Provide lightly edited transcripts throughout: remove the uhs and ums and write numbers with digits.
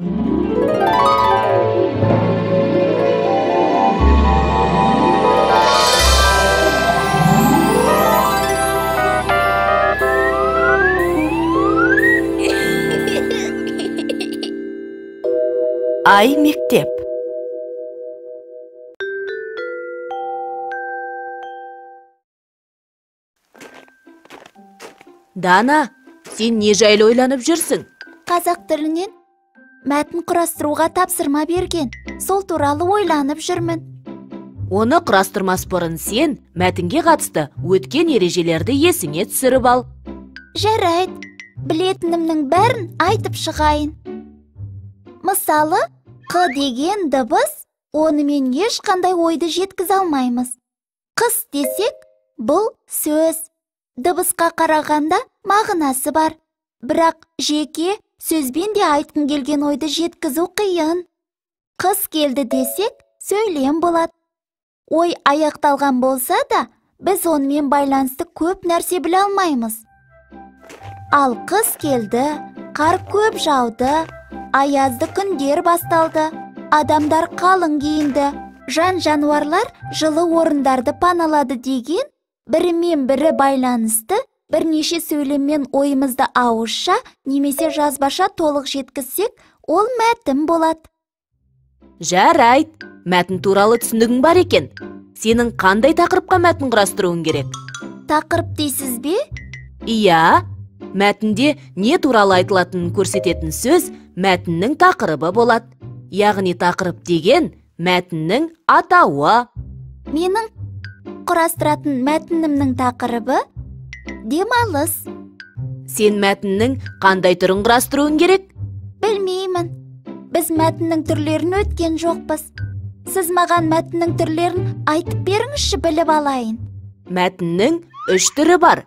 Ай мектеп. Дана, сен не жайлы ойланып жүрсің? Қазақ тілінен мәтін құрастыруға тапсырма берген. Сол туралы ойланып жүрмін. Оны құрастырмас бұрын сен мәтінге қатысты өткен ережелерді есіңе түсіріп ал. Жарайды, білетінімнің бәрін айтып шығайын. Мысалы, қ деген дыбыс, онымен ешқандай ойды жеткізе алмаймыз. Қыс десек, бұл сөз. Дыбысқа қарағанда мағынасы бар. Бірақ жеке сөзбен де айтқың келген ойды жеткізу қиын. Қыс келді десек, сөйлем болады. Ой аяқталған болса да, біз онымен байланысты көп нәрсе біле алмаймыз. Ал қыс келді, қар көп жауды, аязды күндер басталды, адамдар қалың киінді, жан-жануарлар жылы орындарды паналады деген бірімен бірі байланысты бірнеше сөйлеммен ойымызды ауызша немесе жазбаша толық жеткізсек, ол мәтін болады. Жарайды, мәтін туралы түсінігің бар екен. Сенің қандай тақырыпқа мәтін құрастыруың керек? Тақырып дейсіз бе? Иә, мәтінде не туралы айтылатынын көрсететін сөз мәтіннің тақырыбы болады. Яғни тақырып деген мәтіннің атауы. Менің құрастыратын мәтінімнің тақырыбы демалыс. Сен мәтіннің қандай түрін құрастыруың керек? Білмеймін. Біз мәтіннің түрлерін өткен жоқпыз. Сіз маған мәтіннің түрлерін айтып беріңізші, біліп алайын. Мәтіннің 3 түрі бар.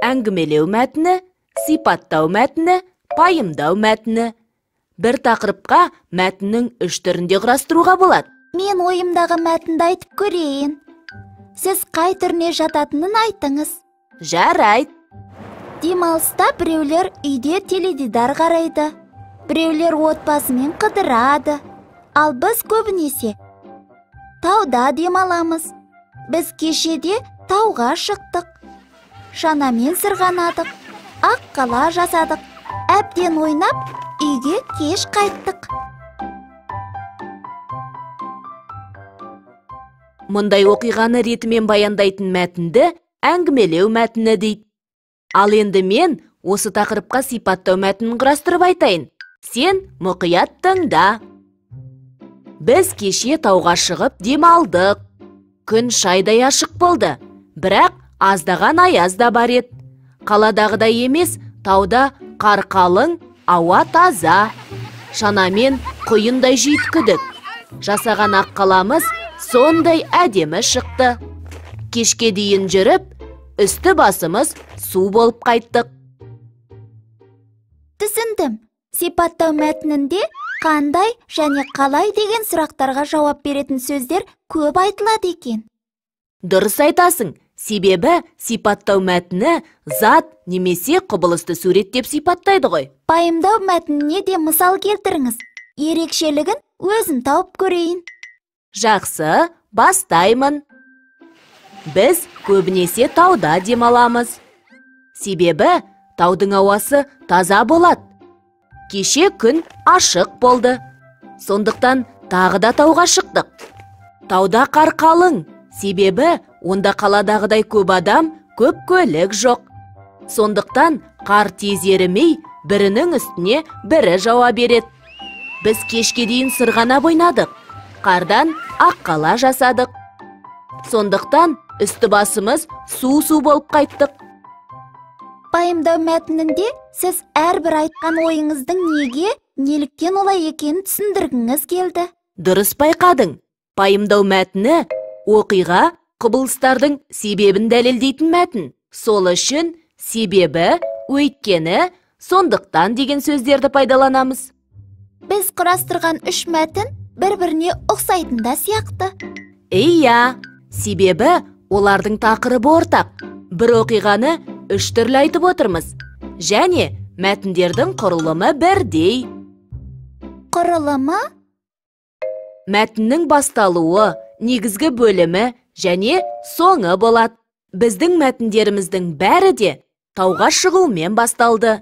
Әңгімелеу мәтіні, сипаттау мәтіні, пайымдау мәтіні. Бір тақырыпқа мәтіннің 3 түрінде құрастыруға болады. Мен ойымдағы мәтінді айтып көрейін. Сіз қай түріне жататынын айтыңыз. Жарайды. Демалыста біреулер үйде теледидар қарайды. Біреулер отбасымен қыдырады. Ал біз көбінесе тауда демаламыз. Біз кешеде тауға шықтық. Шанамен сырғанадық. Ақ қала жасадық. Әбден ойнап, үйге кеш қайттық. Мұндай оқиғаны ретімен баяндайтын мәтінді әңгімелеу мәтіні дейді. Ал енді мен осы тақырыпқа сипаттау мәтінін құрастырып айтайын. Сен мұқият тыңда. Біз кеше тауға шығып демалдық. Күн шайдай ашық болды. Бірақ аздаған аяз да бар еді. Қаладағыдай емес, тауда қар қалың, ауа таза. Шанамен құйындай жүйткідік. Жасаған ақ қаламыз сондай әдемі шықты. Кешке дейін жүріп, үсті басымыз су болып қайттық. Түсіндім. Сипаттау мәтінінде қандай және қалай деген сұрақтарға жауап беретін сөздер көп айтылады екен. Дұрыс айтасың. Себебі сипаттау мәтіні зат немесе құбылысты суреттеп сипаттайды ғой. Пайымдау мәтініне де мысал келтіріңіз. Ерекшелігін өзім тауып көрейін. Жақсы, бастаймын. Біз көбінесе тауда демаламыз. Себебі таудың ауасы таза болады. Кеше күн ашық болды. Сондықтан тағы да тауға шықтық. Тауда қар қалың. Себебі онда қаладағыдай көп адам, көп көлік жоқ. Сондықтан қар тез ерімей, бірінің үстіне бірі жауа береді. Біз кешке дейін сырғанап ойнадық. Қардан ақ қала жасадық. Сондықтан үсті басымыз су болып қайттық. Пайымдау мәтінінде сіз әрбір айтқан ойыңыздың неге, неліктен олай екенін түсіндіргіңіз келді. Дұрыс байқадың. Пайымдау мәтіні оқиға, құбылыстардың себебін дәлелдейтін мәтін. Сол үшін себебі, өйткені, сондықтан деген сөздерді пайдаланамыз. Біз құрастырған 3 мәтін бір-біріне ұқсайтында сияқты. Иә, себебі олардың тақырыбы ортақ. Бір оқиғаны 3 түрлі айтып отырмыз. Және мәтіндердің құрылымы бірдей. Құрылымы? Мәтіннің басталуы, негізгі бөлімі және соңы болады. Біздің мәтіндеріміздің бәрі де тауға шығумен басталды.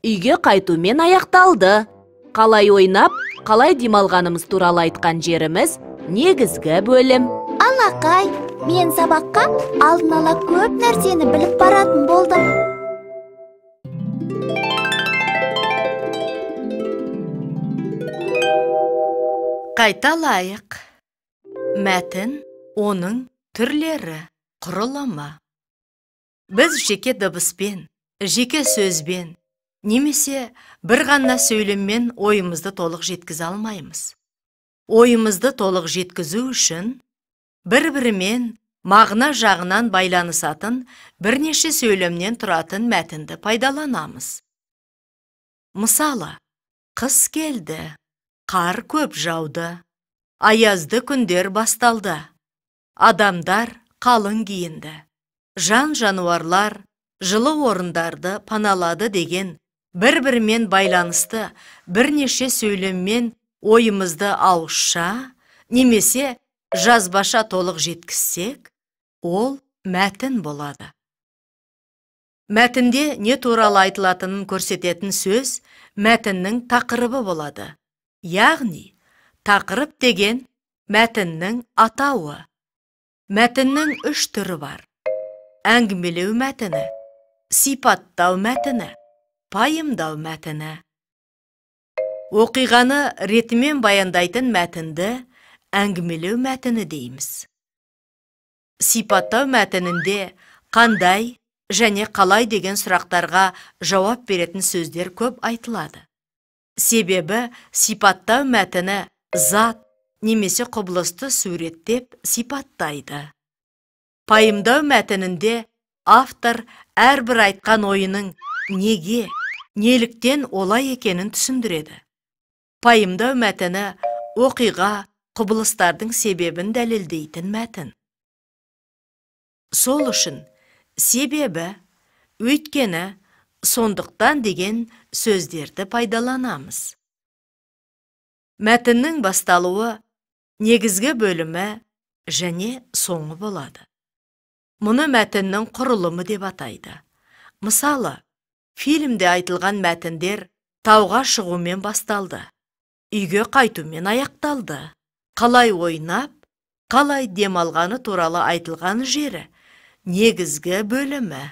Үйге қайтумен аяқталды. Қалай ойнап, қалай демалғанымыз туралы айтқан жеріміз негізгі бөлім. Алақай, мен сабаққа алдын ала көп нәрсені біліп баратын болдым. Қайталайық. Мәтін, оның түрлері, құрылымы. Біз жеке дыбыспен, жеке сөзбен, немесе бір ғана сөйлеммен ойымызды толық жеткізе алмаймыз. Ойымызды толық жеткізу үшін бір-бірімен мағына жағынан байланысатын бірнеше сөйлемнен тұратын мәтінді пайдаланамыз. Мысалы, қыс келді, қар көп жауды, аязды күндер басталды, адамдар қалың киінді, жан-жануарлар жылы орындарды паналады деген бір-бірімен байланысты бірнеше сөйлеммен ойымызды ауызша немесе жазбаша толық жеткізсек, ол мәтін болады. Мәтінде не туралы айтылатынын көрсететін сөз мәтіннің тақырыбы болады. Яғни, тақырып деген мәтіннің атауы. Мәтіннің үш түрі бар. Әңгімелеу мәтіні, сипаттау мәтіні, пайымдау мәтіні. Оқиғаны ретімен баяндайтын мәтінді әңгімелеу мәтіні дейміз. Сипаттау мәтінінде қандай және қалай деген сұрақтарға жауап беретін сөздер көп айтылады. Себебі сипаттау мәтіні зат немесе құбылысты суреттеп сипаттайды. Пайымдау мәтінінде автор әрбір айтқан ойының неге, неліктен олай екенін түсіндіреді. Пайымдау мәтіні оқиға, құбылыстардың себебін дәлелдейтін мәтін. Сол үшін себебі, өйткені, сондықтан деген сөздерді пайдаланамыз. Мәтіннің басталуы, негізгі бөлімі және соңы болады. Мұны мәтіннің құрылымы деп атайды. Мысалы, фильмде айтылған мәтіндер тауға шығумен басталды, үйге қайтумен аяқталды, қалай ойнап, қалай демалғаны туралы айтылған жері негізгі бөлімі.